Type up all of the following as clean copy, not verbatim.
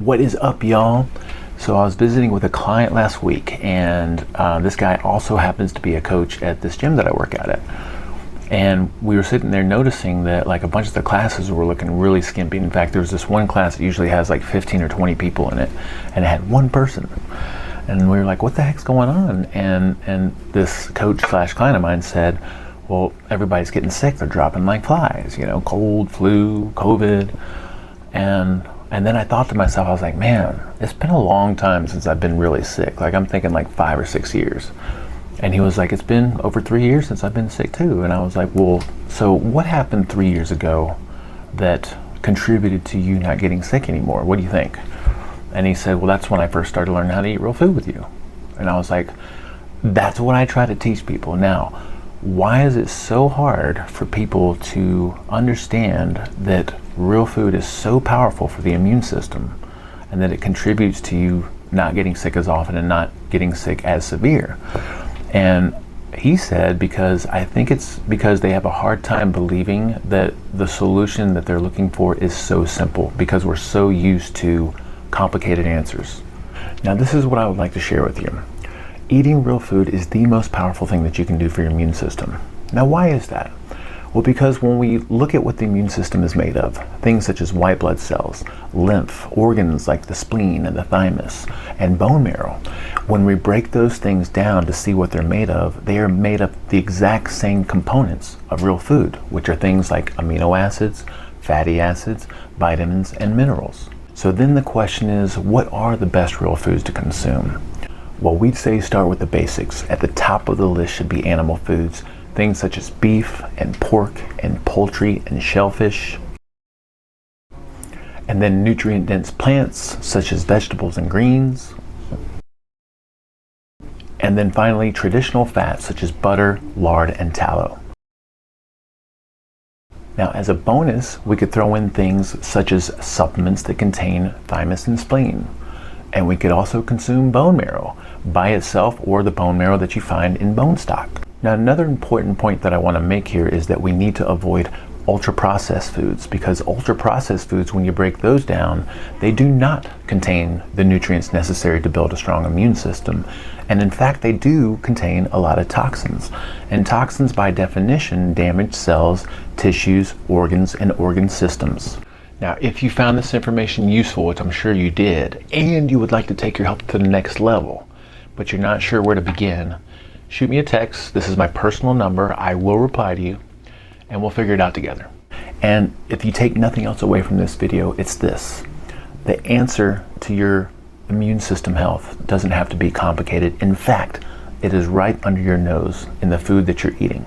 What is up, y'all? So I was visiting with a client last week, and this guy also happens to be a coach at this gym that I work out at. And we were sitting there noticing that like a bunch of the classes were looking really skimpy. In fact, there was this one class that usually has like 15 or 20 people in it, and it had one person. And we were like, what the heck's going on? And this coach slash client of mine said, well, everybody's getting sick. They're dropping like flies, you know, cold, flu, COVID. And then I thought to myself, I was like, man, it's been a long time since I've been really sick. Like I'm thinking like 5 or 6 years. And he was like, it's been over 3 years since I've been sick too. And I was like, well, so what happened 3 years ago that contributed to you not getting sick anymore? What do you think? And he said, well, that's when I first started learning how to eat real food with you. And I was like, that's what I try to teach people. Now, why is it so hard for people to understand that real food is so powerful for the immune system and that it contributes to you not getting sick as often and not getting sick as severe? And he said, because I think it's because they have a hard time believing that the solution that they're looking for is so simple, because we're so used to complicated answers. Now, this is what I would like to share with you. Eating real food is the most powerful thing that you can do for your immune system. Now, why is that? Well, because when we look at what the immune system is made of, things such as white blood cells, lymph, organs like the spleen and the thymus, and bone marrow, when we break those things down to see what they're made of, they are made of the exact same components of real food, which are things like amino acids, fatty acids, vitamins, and minerals. So then the question is, what are the best real foods to consume? Well, we'd say start with the basics. At the top of the list should be animal foods, things such as beef and pork and poultry and shellfish. And then nutrient-dense plants such as vegetables and greens. And then finally, traditional fats such as butter, lard, and tallow. Now, as a bonus, we could throw in things such as supplements that contain thymus and spleen. And we could also consume bone marrow by itself or the bone marrow that you find in bone stock. Now, another important point that I want to make here is that we need to avoid ultra-processed foods, because ultra-processed foods, when you break those down, they do not contain the nutrients necessary to build a strong immune system. And in fact, they do contain a lot of toxins. And toxins, by definition, damage cells, tissues, organs, and organ systems. Now, if you found this information useful, which I'm sure you did, and you would like to take your health to the next level, but you're not sure where to begin, shoot me a text. This is my personal number. I will reply to you, and we'll figure it out together. And if you take nothing else away from this video, it's this. The answer to your immune system health doesn't have to be complicated. In fact, it is right under your nose in the food that you're eating,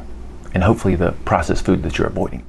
and hopefully the processed food that you're avoiding.